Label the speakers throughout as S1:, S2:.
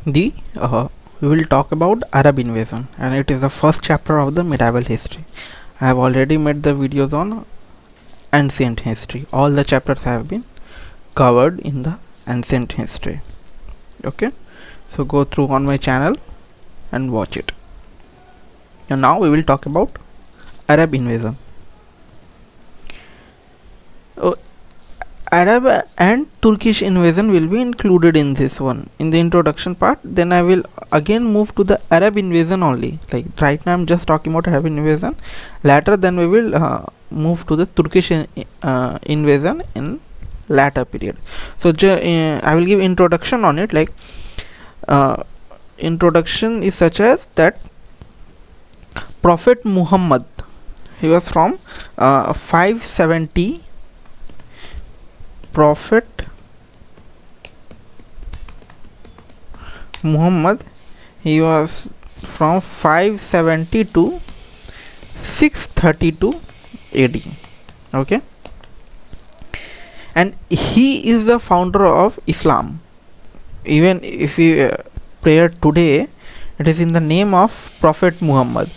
S1: the we will talk about Arab invasion, and it is the first chapter of the medieval history. I have already made the videos on ancient history. All the chapters have been covered in the ancient history. Okay, so go through on my channel and watch it. And now we will talk about Arab invasion. Arab and Turkish invasion will be included in this one in the introduction part. Then I will again move to the Arab invasion only. Like right now I'm just talking about Arab invasion. Later then we will move to the Turkish invasion in later period. So I will give introduction on it. Like introduction is such as that Prophet Muhammad, he was from 570. Prophet Muhammad, he was from 570 to 632 AD. Okay, and he is the founder of Islam. Even if we pray today, it is in the name of Prophet Muhammad.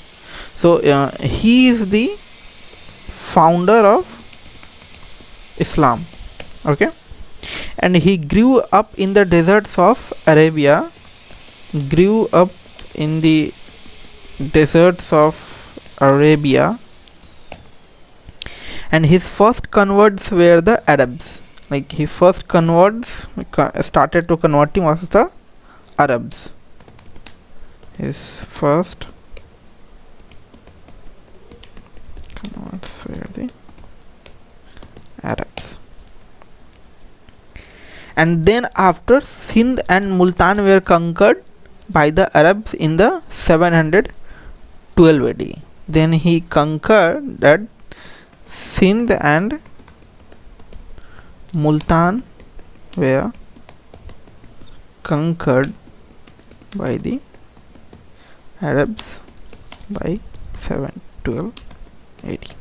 S1: So he is the founder of Islam. Okay, and he grew up in the deserts of Arabia, and his first converts were the Arabs. Like his first converts started to converting was the Arabs. His first converts were the Arabs. And then after, Sindh and Multan were conquered by the Arabs in the 712 AD. Then he conquered that Sindh and Multan were conquered by the Arabs by 712 AD.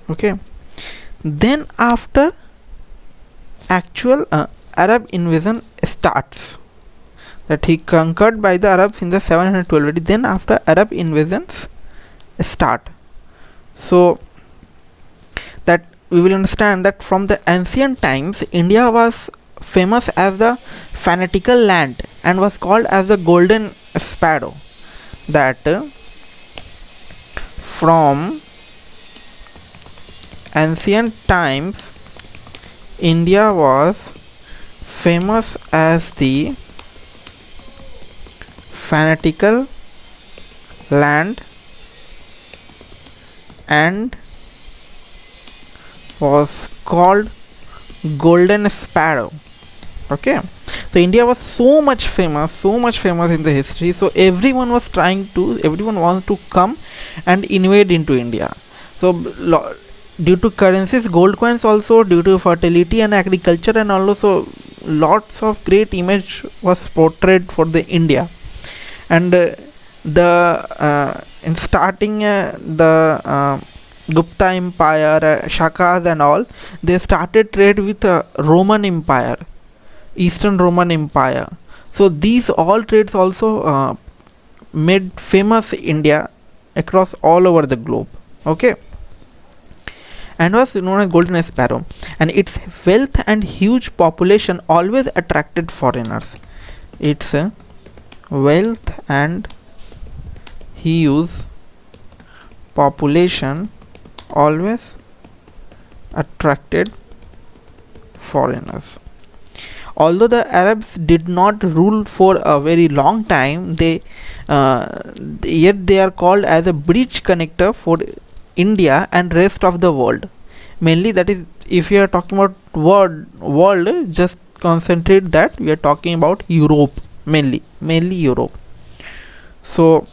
S1: Okay. Then after actual Arab invasion starts, that he conquered by the Arabs in the 712 AD. Then after Arab invasions start, so that we will understand that from the ancient times India was famous as the fanatical land and was called as the golden sparrow. That from ancient times India was famous as the fanatical land and was called golden sparrow. Okay, so India was so much famous in the history. So everyone wants to come and invade into India. So due to currencies, gold coins, also due to fertility and agriculture, and also lots of great image was portrayed for the India. And in starting the Gupta Empire, Shakas and all, they started trade with Roman Empire, Eastern Roman Empire. So these all trades also made famous India across all over the globe. Okay, and was known as golden sparrow, and its wealth and huge population always attracted foreigners. Its wealth and huge population always attracted foreigners. Although the Arabs did not rule for a very long time, yet they are called as a bridge connector for India and rest of the world. Mainly, that is, if you are talking about world, just concentrate that we are talking about Europe, mainly Europe. So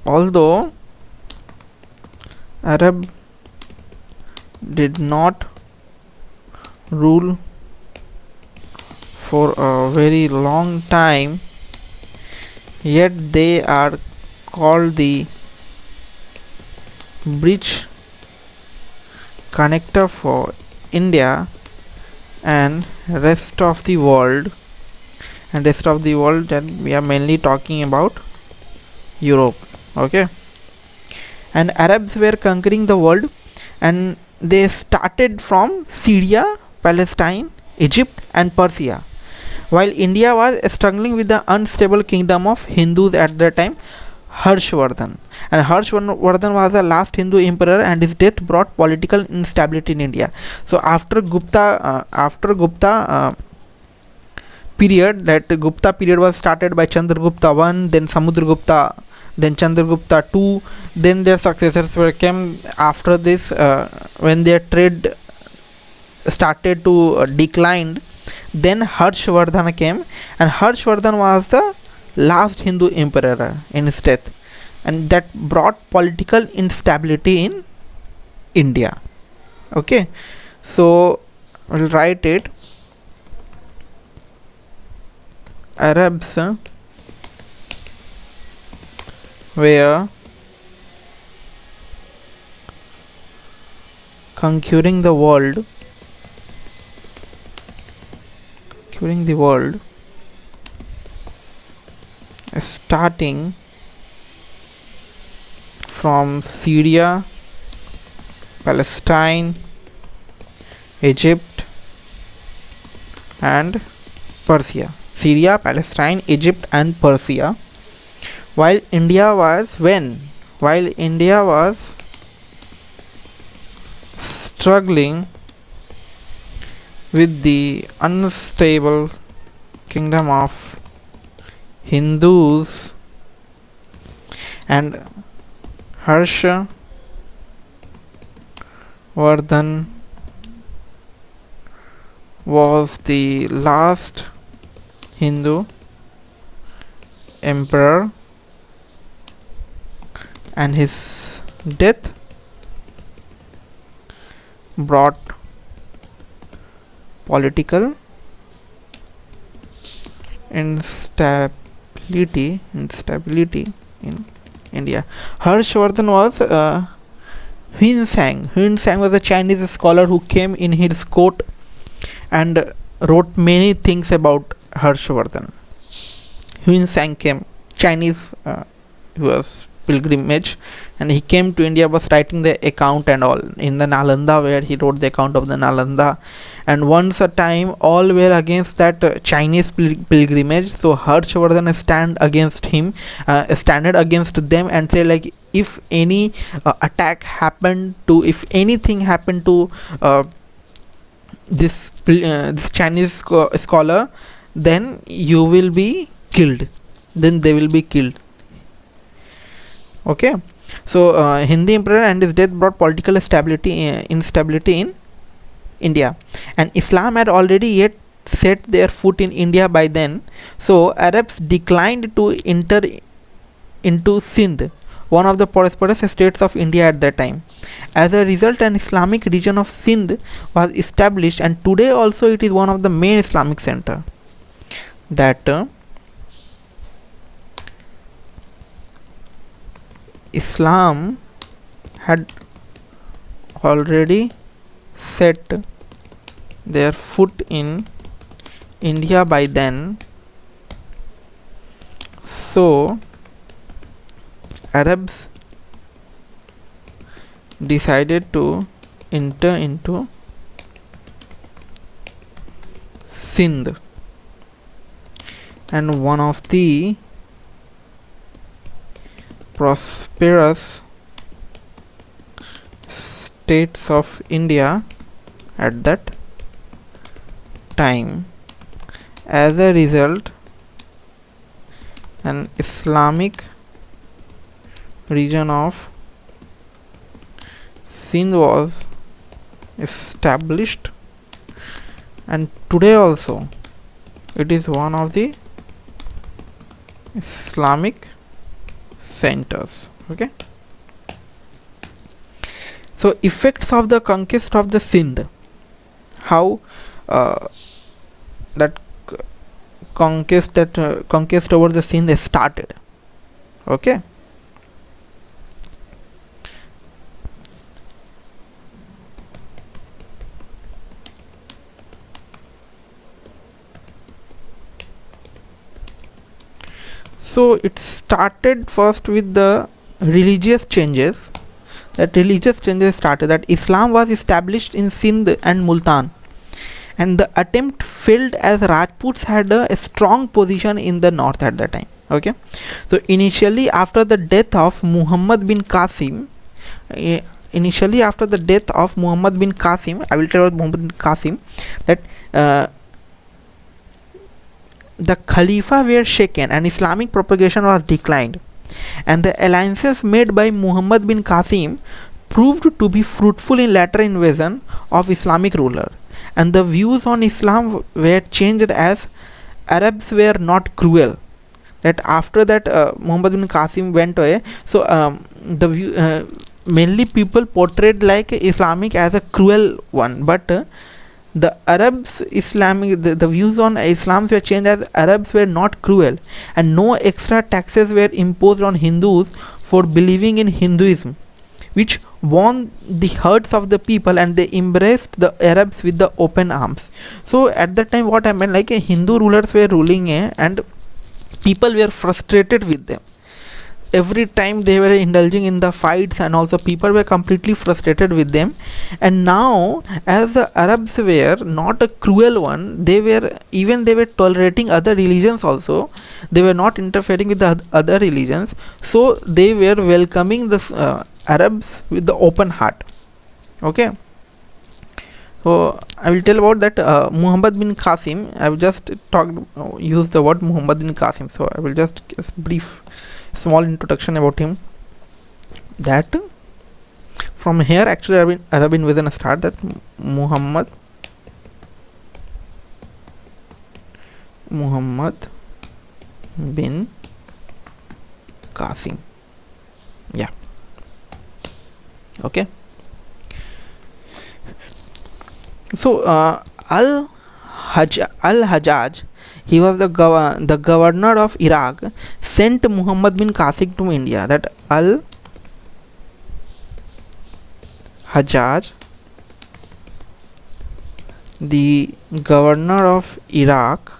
S1: although Arab did not rule for a very long time, yet they are called the bridge connector for India and rest of the world, and rest of the world, then we are mainly talking about Europe. Okay, and Arabs were conquering the world, and they started from Syria, Palestine, Egypt, and Persia. While India was struggling with the unstable kingdom of Hindus at that time, Harshvardhan. And Harshvardhan was the last Hindu emperor, and his death brought political instability in India. So after Gupta period, that Gupta period was started by Chandragupta I, then Samudragupta, then Chandragupta II, then their successors were came after this when their trade started to decline. Then Harshvardhana came, and Harshvardhan was the last Hindu emperor in his death, and that brought political instability in India. Okay, so we'll write it. Arabs were conquering the world, starting from Syria, Palestine, Egypt, and Persia. Syria, Palestine, Egypt, and Persia. While India was struggling with the unstable kingdom of Hindus, and Harshvardhan was the last Hindu emperor, and his death brought political instability in India. Harshvardhan was Huan Sang. Huan Sang was a Chinese scholar who came in his court and wrote many things about Harshvardhan. Huan Sang came, Chinese, who was pilgrimage, and he came to India, was writing the account and all in the Nalanda, where he wrote the account of the Nalanda. And once a time all were against that Chinese pilgrimage, so Harshvardhan stand against him, standed against them and say like, if any attack happened to, if anything happened to this Chinese scholar, then you will be killed, then they will be killed. Okay, so Hindi emperor and his death brought political instability in India, and Islam had already yet set their foot in India by then. So Arabs declined to enter into Sindh, one of the prosperous states of India at that time. As a result, an Islamic region of Sindh was established, and today also it is one of the main Islamic center. That Islam had already set their foot in India by then. So Arabs decided to enter into Sindh, and one of the prosperous states of India at that time. As a result, an Islamic region of Sindh was established, and today also it is one of the Islamic centers. Okay, so effects of the conquest of the Sindh, how that conquest over the Sindh started. Okay, So it started first with the religious changes. That religious changes started, that Islam was established in Sindh and Multan, and the attempt failed as Rajputs had a strong position in the north at that time. Okay, so initially after the death of Muhammad bin Qasim, I will tell about Muhammad bin Qasim, that the Khalifa were shaken and Islamic propagation was declined, and the alliances made by Muhammad bin Qasim proved to be fruitful in later invasion of Islamic ruler, and the views on Islam were changed as Arabs were not cruel. That after that Muhammad bin Qasim went away, so the view, mainly people portrayed like Islamic as a cruel one, but the Arabs Islamic, the views on Islam were changed as Arabs were not cruel, and no extra taxes were imposed on Hindus for believing in Hinduism, which won the hearts of the people, and they embraced the Arabs with the open arms. So at that time what happened, like Hindu rulers were ruling, and people were frustrated with them. Every time they were indulging in the fights, and also people were completely frustrated with them. And now, as the Arabs were not a cruel one, they were tolerating other religions also. They were not interfering with the other religions, so they were welcoming the Arabs with the open heart. Okay, so I will tell about that Muhammad bin Qasim. I will just use the word Muhammad bin Qasim. So I will just brief small introduction about him. That from here actually Arab invasion start. That Muhammad bin Qasim. Yeah. Okay. So Al-Hajjaj, he was the governor of Iraq, sent Muhammad bin Qasim to India. That Al-Hajjaj, the governor of Iraq,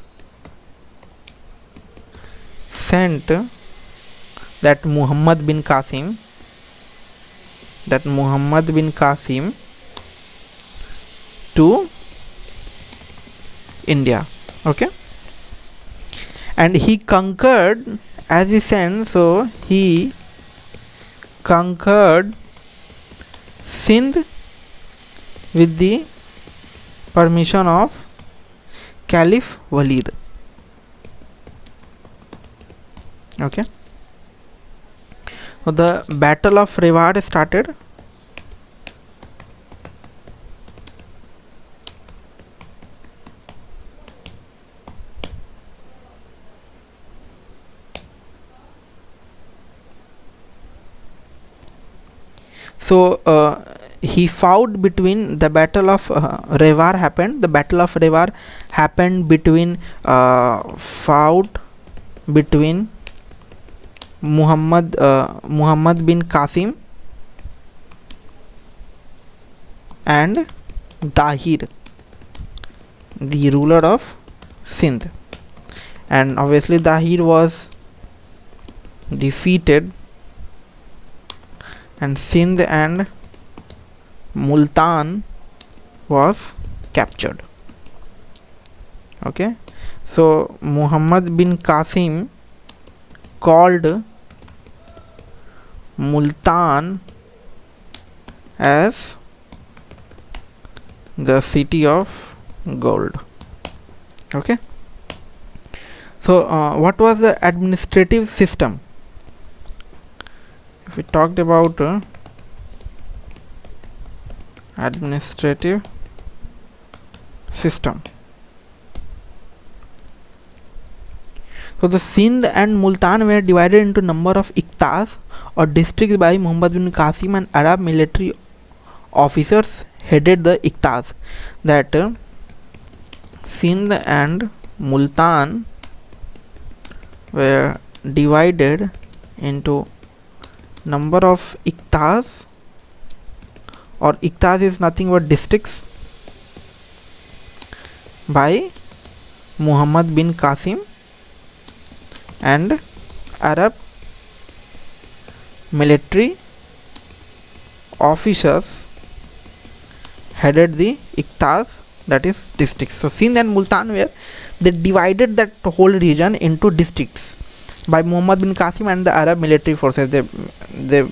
S1: sent that Muhammad bin Qasim to India. Okay, and he conquered, as he sent, so he conquered Sindh with the permission of Caliph Walid. Okay, so the Battle of Reward started. So he fought between the Battle of Rewar happened. The Battle of Rewar happened between Muhammad bin Qasim and Dahir, the ruler of Sindh, and obviously Dahir was defeated, and Sindh and Multan was captured. Okay, so Muhammad bin Qasim called Multan as the city of gold. Okay, so what was the administrative system? If we talked about administrative system, so the Sindh and Multan were divided into number of iqtas or districts by Muhammad bin Qasim, and Arab military officers headed the iqtas. That Sindh and Multan were divided into number of iqtas, or iqtas is nothing but districts, by Muhammad bin Qasim and Arab military officers headed the Iqtas, that is districts. So Sindh and Multan were, they divided that whole region into districts by Muhammad bin Qasim and the Arab military forces. They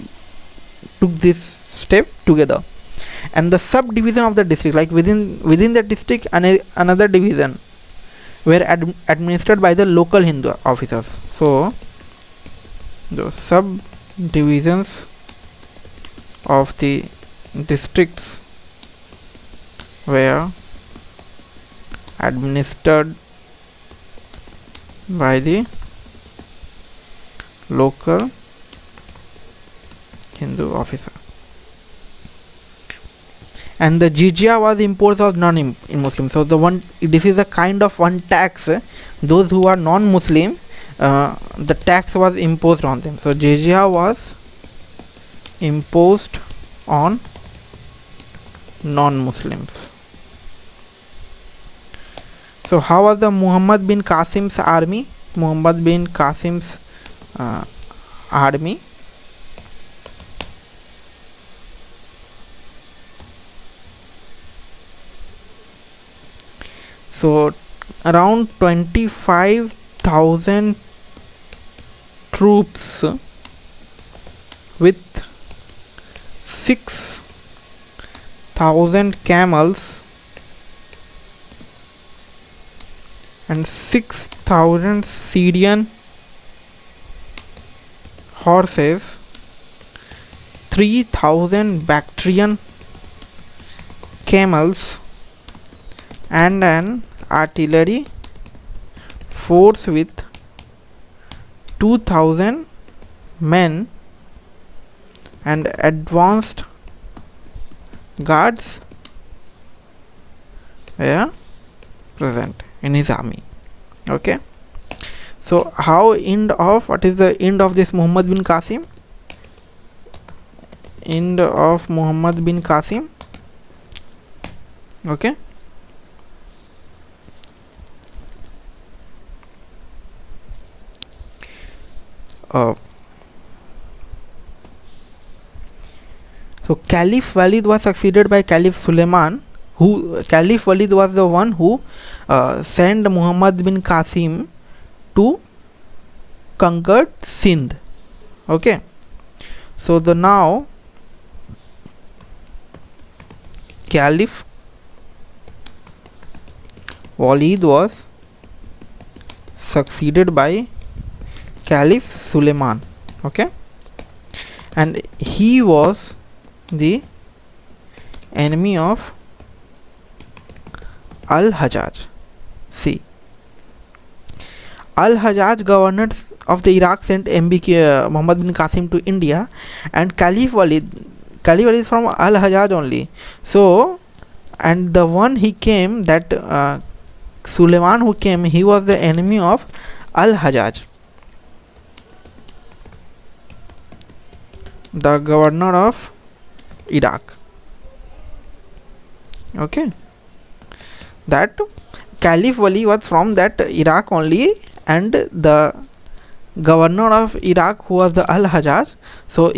S1: took this step together, and the subdivision of the district, like within the district, another division were administered by the local Hindu officers. So the subdivisions of the districts were administered by the local Hindu officer, and the jizya was imposed on non-Muslims. So this is a kind of one tax. Those who are non-Muslim, the tax was imposed on them. So jizya was imposed on non-Muslims. So how was the Muhammad bin Qasim's army? Muhammad bin Qasim's army. So around 25,000 troops with 6,000 camels and 6,000 Syrian horses, 3,000 Bactrian camels, and an artillery force with 2,000 men and advanced guards were present in his army. Okay, so what is the end of this Muhammad bin Qasim? End of Muhammad bin Qasim. Okay, so Caliph Walid was succeeded by Caliph Suleiman. Caliph Walid was the one who sent Muhammad bin Qasim to conquer Sindh. Okay, so now Caliph Walid was succeeded by Caliph Suleiman. Okay, and he was the enemy of Al-Hajjaj. See, Al-Hajjaj, governor of the Iraq, sent MBK Muhammad bin Qasim to India, and Caliph Walid is from Al-Hajjaj only. So, and the one he came, that Suleiman who came, he was the enemy of Al-Hajjaj, the governor of Iraq. Okay, that Caliph Wali was from that Iraq only, and the governor of Iraq, who was the Al-Hajjaj, so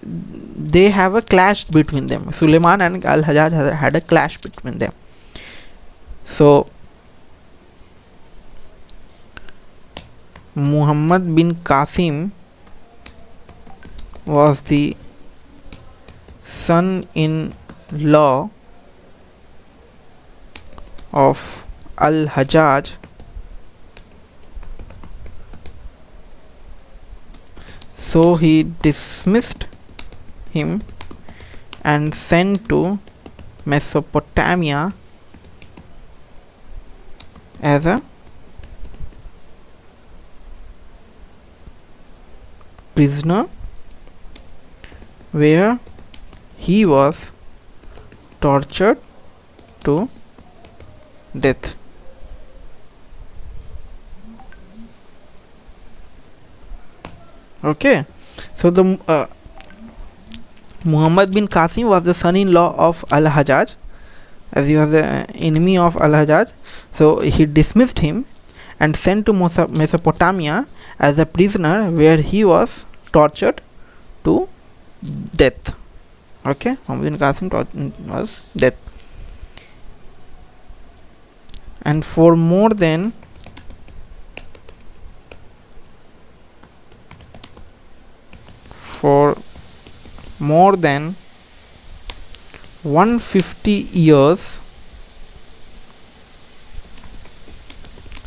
S1: they have a clash between them. Suleiman and Al-Hajjaj had a clash between them. So Muhammad bin Qasim was the son-in-law of Al-Hajjaj, so he dismissed him and sent to Mesopotamia as a prisoner, where he was tortured to death. Okay, so the Muhammad bin Qasim was the son-in-law of Al-Hajjaj, as he was the enemy of Al-Hajjaj, so he dismissed him and sent to Mesopotamia as a prisoner, where he was tortured to death. Okay, Muhammad bin Qasim was death, and for more than 150 years,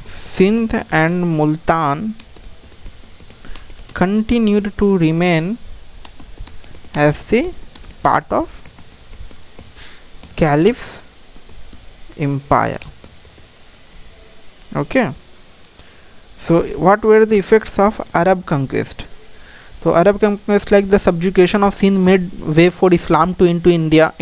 S1: Sindh and Multan continued to remain as the part of Caliph's empire. Okay, so what were the effects of Arab conquest? So Arab conquest, like the subjugation of Sindh, made way for Islam to into India,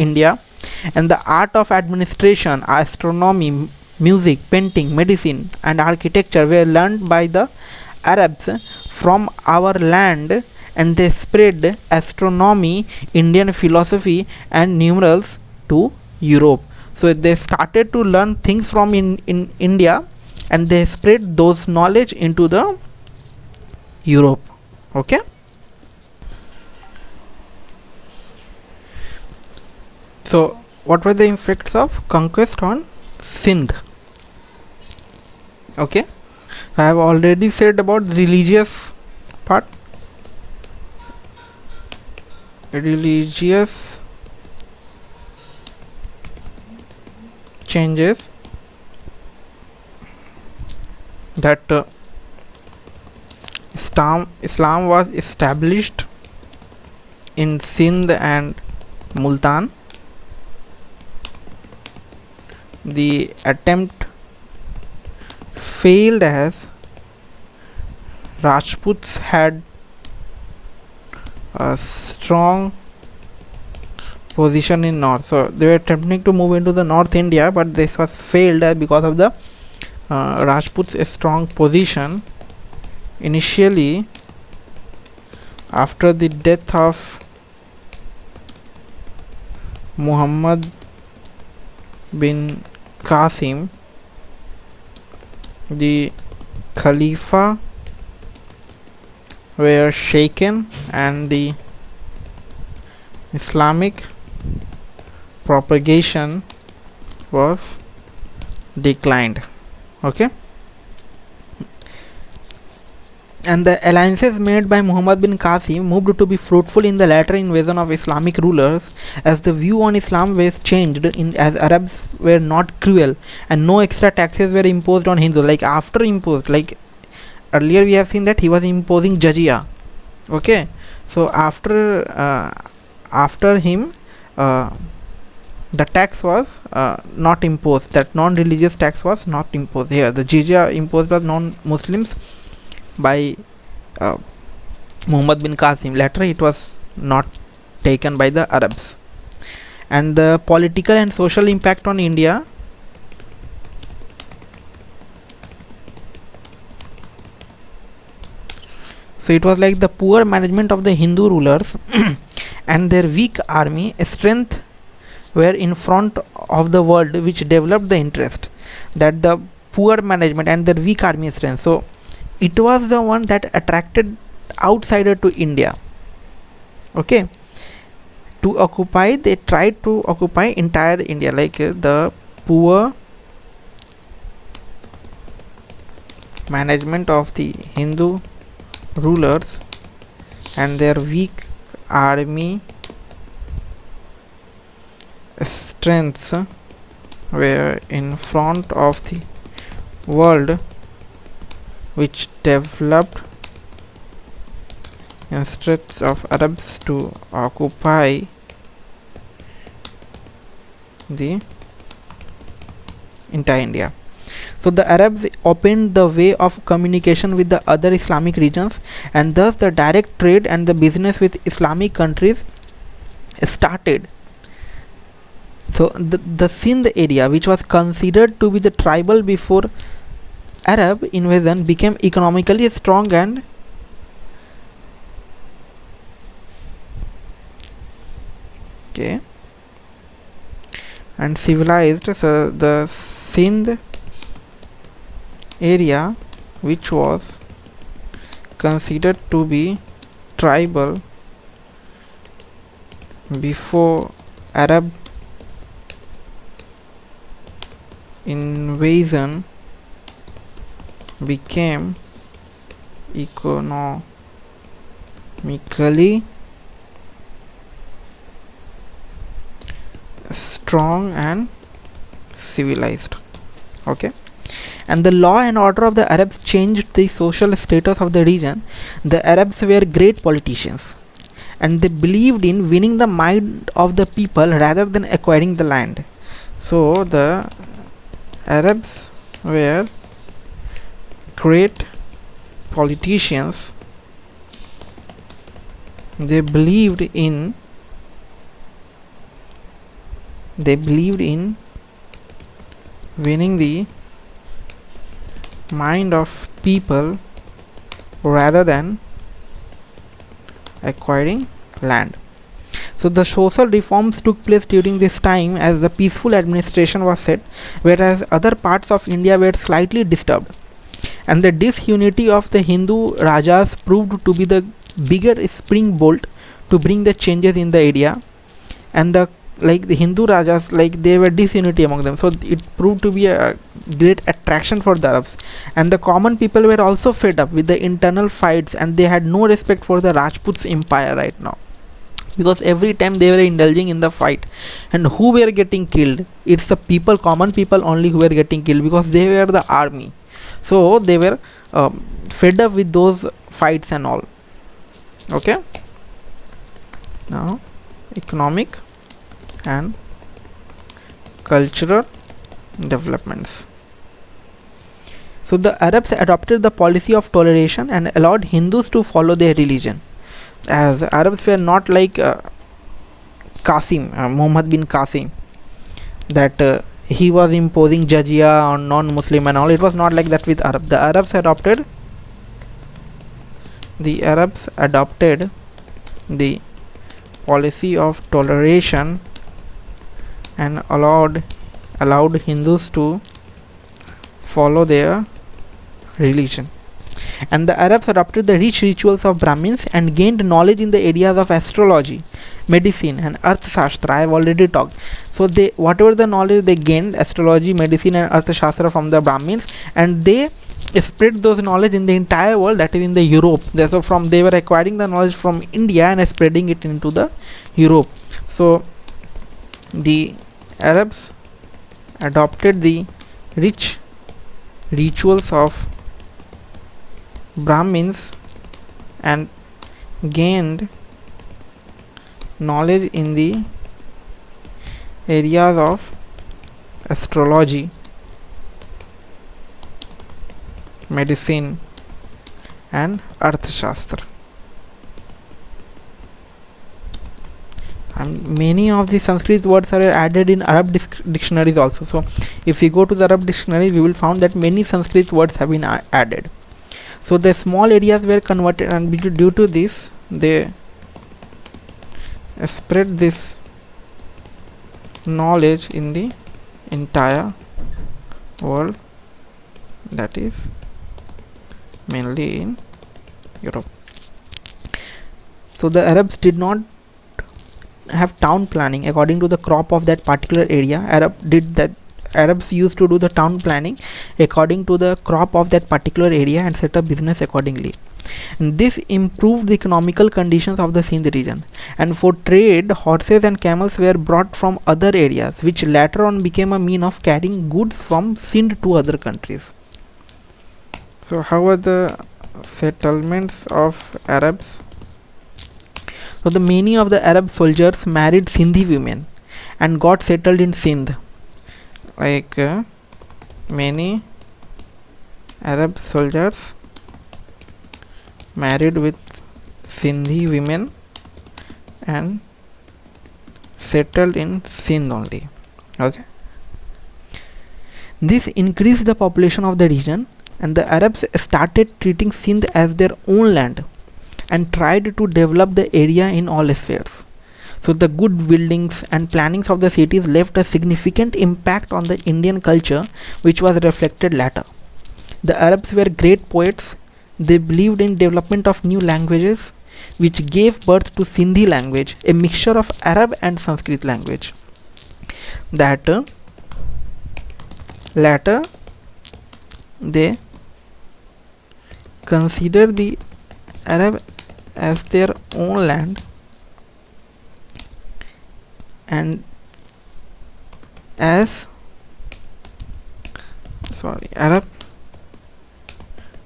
S1: and the art of administration, astronomy, music, painting, medicine, and architecture were learned by the Arabs from our land, and they spread astronomy, Indian philosophy, and numerals to Europe. So they started to learn things from in India, and they spread those knowledge into the Europe. Okay. So what were the effects of conquest on Sindh? Okay, I have already said about the religious part. Religious changes, that Islam was established in Sindh and Multan. The attempt failed as Rajputs had a strong position in north, so they were attempting to move into the North India, but this was failed because of the Rajputs' strong position. Initially, after the death of Muhammad bin Qasim, the Khalifa were shaken and the Islamic propagation was declined. Okay, and the alliances made by Muhammad bin Qasim moved to be fruitful in the later invasion of Islamic rulers, as the view on Islam was changed as Arabs were not cruel and no extra taxes were imposed on Hindus. Like after imposed, like earlier we have seen that he was imposing jizya. Okay, so after him, the tax was not imposed. That non-religious tax was not imposed. Here the jizya imposed by non-Muslims by Muhammad bin Qasim. Later it was not taken by the Arabs. And the political and social impact on India. So it was like the poor management of the Hindu rulers and their weak army strength were in front of the world, which developed the interest that the poor management and their weak army strength. So it was the one that attracted outsider to India. Okay, to occupy, they tried to occupy entire India, like the poor management of the Hindu rulers and their weak army strengths were in front of the world, which developed instead of Arabs to occupy the entire India. So the Arabs opened the way of communication with the other Islamic regions, and thus the direct trade and the business with Islamic countries started. So the Sindh area, which was considered to be the tribal before Arab invasion, became economically strong and civilized. So the Sindh area, which was considered to be tribal before Arab invasion became economically strong and civilized. Okay, and the law and order of the Arabs changed the social status of the region. The Arabs were great politicians, and they believed in winning the mind of the people rather than acquiring the land. So the Arabs were great politicians. They believed in winning the mind of people rather than acquiring land. So the social reforms took place during this time as the peaceful administration was set, whereas other parts of India were slightly disturbed. And the disunity of the Hindu Rajas proved to be the bigger springboard to bring the changes in the area. And the Hindu Rajas, they were disunity among them, so it proved to be a great attraction for the Arabs. And the common people were also fed up with the internal fights, and they had no respect for the Rajputs empire right now, because every time they were indulging in the fight, and who were getting killed? It's the people, common people only, who were getting killed, because they were the army. So they were fed up with those fights and all. Okay, now economic and cultural developments. So the Arabs adopted the policy of toleration and allowed Hindus to follow their religion, as Arabs were not like Muhammad bin Qasim, that he was imposing jizya on non-Muslim and all. It was not like that with Arab. The Arabs adopted the policy of toleration and allowed Hindus to follow their religion. And the Arabs adopted the rich rituals of Brahmins and gained knowledge in the areas of astrology, medicine and Arthashastra. I have already talked. So they, whatever the knowledge they gained, astrology, medicine and Arthashastra, from the Brahmins, and they spread those knowledge in the entire world, that is in the Europe. So from they were acquiring the knowledge from India and spreading it into the Europe. So the Arabs adopted the rich rituals of Brahmins and gained knowledge in the areas of astrology, medicine and Arthashastra. And many of the Sanskrit words are added in Arab dictionaries also. So if we go to the Arab dictionary, we will find that many Sanskrit words have been added. So the small areas were converted, and due to this they spread this knowledge in the entire world, that is mainly in Europe. So the Arabs did not have town planning according to the crop of that particular area. Arabs used to do the town planning according to the crop of that particular area and set up business accordingly. And this improved the economical conditions of the Sindh region. And for trade, horses and camels were brought from other areas, which later on became a mean of carrying goods from Sindh to other countries. So how were the settlements of Arabs? So the many of the Arab soldiers married Sindhi women and got settled in Sindh. Many Arab soldiers married with Sindhi women and settled in Sindh only. Okay. This increased the population of the region, and the Arabs started treating Sindh as their own land and tried to develop the area in all spheres. So the good buildings and plannings of the cities left a significant impact on the Indian culture, which was reflected later. The Arabs were great poets, They believed in development of new languages which gave birth to Sindhi language, a mixture of Arab and Sanskrit language. That latter they consider the Arab as their own land, and as Arab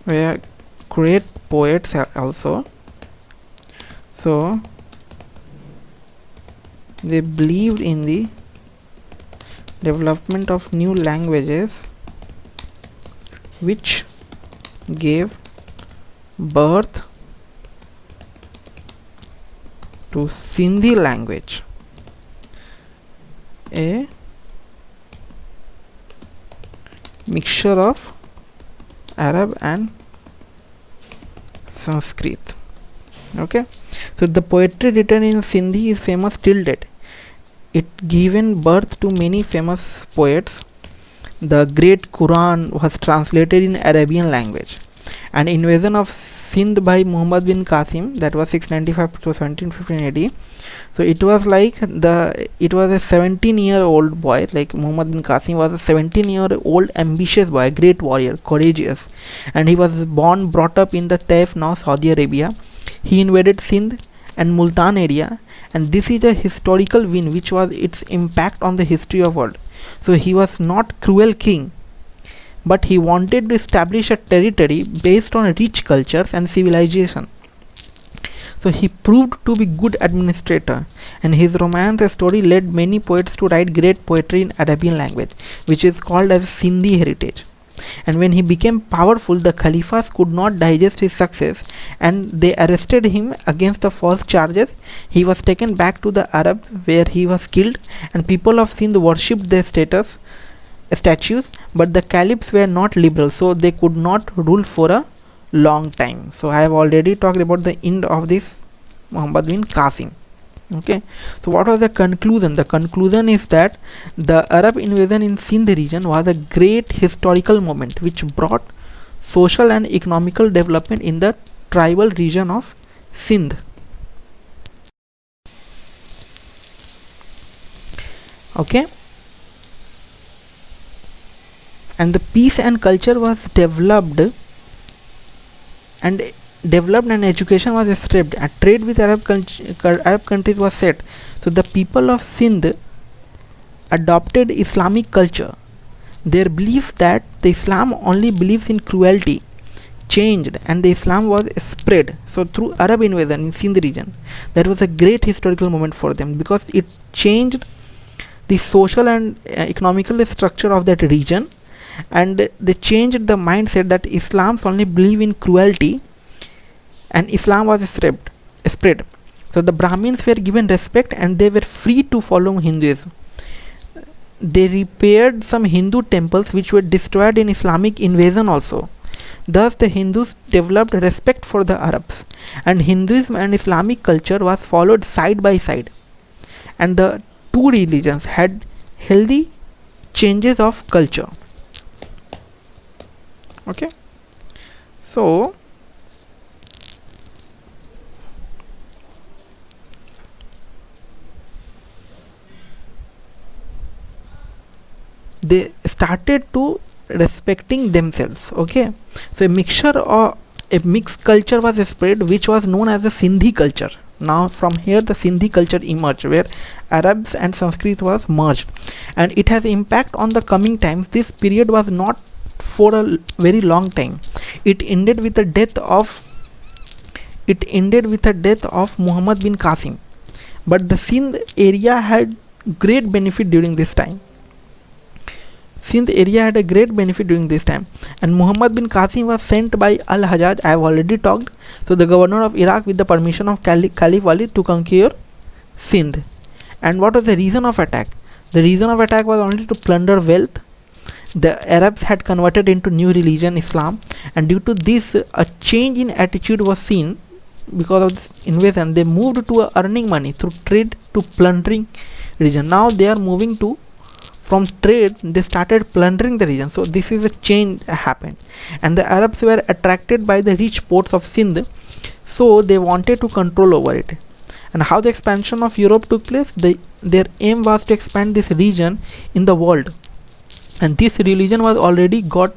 S1: were great poets also, so they believed in the development of new languages which gave birth to Sindhi language, a mixture of Arab and Sanskrit. Okay, so the poetry written in Sindhi is famous till date. It given birth to many famous poets. The great Quran was translated in Arabian language. An invasion of Sindh by Muhammad bin Qasim, that was 695 to 1715 AD. So it was like it was a 17-year-old boy, like Muhammad bin Qasim was a 17-year-old ambitious boy, great warrior, courageous, and he was brought up in the Taif, now Saudi Arabia. He invaded Sindh and Multan area, and this is a historical win which was its impact on the history of world. So he was not cruel king, but he wanted to establish a territory based on rich cultures and civilization. So he proved to be good administrator, and his romance story led many poets to write great poetry in Arabian language, which is called as Sindhi heritage. And when he became powerful, the Khalifas could not digest his success, and they arrested him against the false charges. He was taken back to the Arab, where he was killed, and people of Sindh worshipped their statues, but the caliphs were not liberal, so they could not rule for a long time. So I have already talked about the end of this Muhammad bin Qasim. Okay, so what was the conclusion? The conclusion is that the Arab invasion in Sindh region was a great historical moment which brought social and economical development in the tribal region of Sindh. Okay, and the peace and culture was developed and education was stripped, and trade with Arab countries was set. So the people of Sindh adopted Islamic culture. Their belief that the Islam only believes in cruelty changed, and the Islam was spread. So through Arab invasion in Sindh region, that was a great historical moment for them, because it changed the social and economical structure of that region, and they changed the mindset that Islam's only believe in cruelty, and Islam was spread. So the Brahmins were given respect, and they were free to follow Hinduism. They repaired some Hindu temples which were destroyed in Islamic invasion also. Thus the Hindus developed respect for the Arabs, and Hinduism and Islamic culture was followed side by side, and the two religions had healthy changes of culture. Okay, so they started to respecting themselves. Okay, so a mixed culture was spread, which was known as the Sindhi culture. Now from here the Sindhi culture emerged, where Arabs and Sanskrit was merged, and it has impact on the coming times. This period was not for a very long time. It ended with the death of Muhammad bin Qasim, but the Sindh area had great benefit during this time. Sindh area had a great benefit during this time, and Muhammad bin Qasim was sent by Al-Hajjaj, I have already talked, so the governor of Iraq, with the permission of Caliph Walid, to conquer Sindh. And what was the reason of attack? The reason of attack was only to plunder wealth. The Arabs had converted into new religion, Islam, and due to this a change in attitude was seen. Because of this invasion, they moved to earning money through trade to plundering region. Now they are moving to from trade, they started plundering the region. So this is a change happened, and the Arabs were attracted by the rich ports of Sindh, so they wanted to control over it. And how the expansion of Europe took place, their aim was to expand this region in the world, and this religion was already got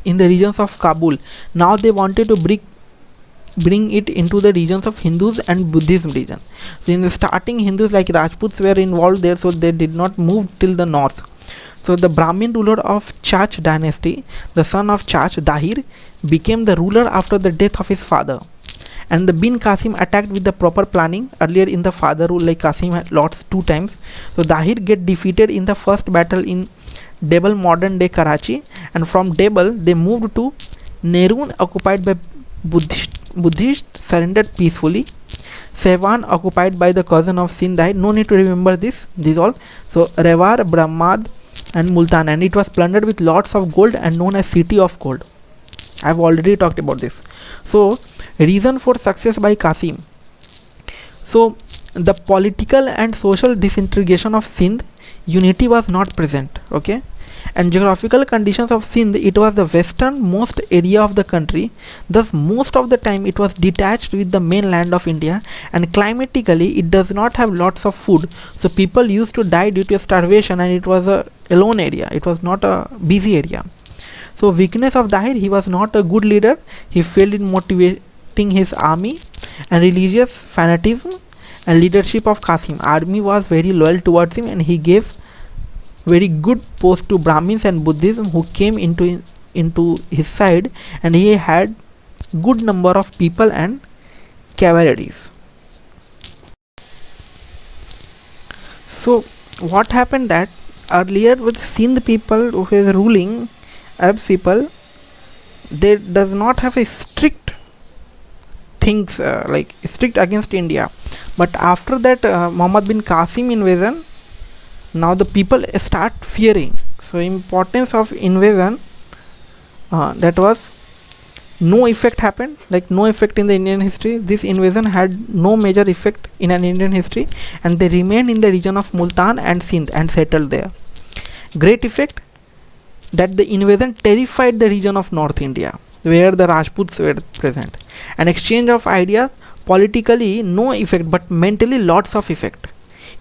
S1: in the regions of Kabul. Now they wanted to bring it into the regions of Hindus and Buddhism region. So in the starting, Hindus like Rajputs were involved there, so they did not move till the north. So the Brahmin ruler of Chach dynasty, the son of Chach, Dahir, became the ruler after the death of his father. And the Bin Qasim attacked with the proper planning. Earlier in the father rule, like Qasim had lost 2 times. So Dahir get defeated in the first battle in Debal, modern day Karachi, and from Debal they moved to Nerun, occupied by Buddhists, surrendered peacefully. Sevan, occupied by the cousin of Sindh. No need to remember these all. So Rewar, Brahmad and Multan, and it was plundered with lots of gold and known as City of Gold. I have already talked about this. So reason for success by Qasim. So the political and social disintegration of Sindh, unity was not present. Okay, and geographical conditions of Sindh, it was the westernmost area of the country, thus most of the time it was detached with the mainland of India, and climatically it does not have lots of food, so people used to die due to starvation, and it was a alone area, it was not a busy area. So weakness of Dahir, he was not a good leader, he failed in motivating his army, and religious fanatism and leadership of Qasim. Army was very loyal towards him, and he gave very good post to Brahmins and Buddhism who came into his side, and he had good number of people and cavalries. So what happened that earlier with Sindh people who is ruling, Arab people, they does not have a strict things like strict against India, but after that Muhammad bin Qasim invasion, now the people start fearing. So importance of invasion, that was no effect happened, like no effect in the Indian history. This invasion had no major effect in an Indian history, and they remained in the region of Multan and Sindh and settled there. Great effect that the invasion terrified the region of North India where the Rajputs were present. An exchange of ideas, politically no effect, but mentally lots of effect.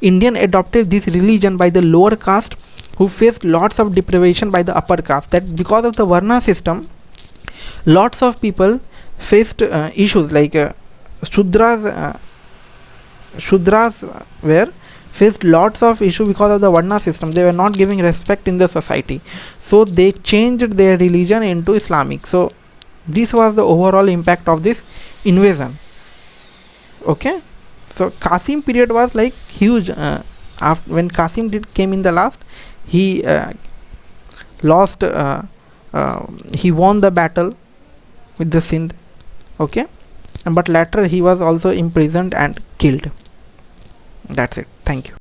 S1: Indian adopted this religion by the lower caste who faced lots of deprivation by the upper caste. That because of the Varna system, lots of people faced issues like Shudras were faced lots of issue because of the Varna system. They were not giving respect in the society, so they changed their religion into Islamic. So this was the overall impact of this invasion. Okay, so Qasim period was like huge. After when Qasim came in the last, he lost. He won the battle with the Sindh. Okay, but later he was also imprisoned and killed. That's it. Thank you.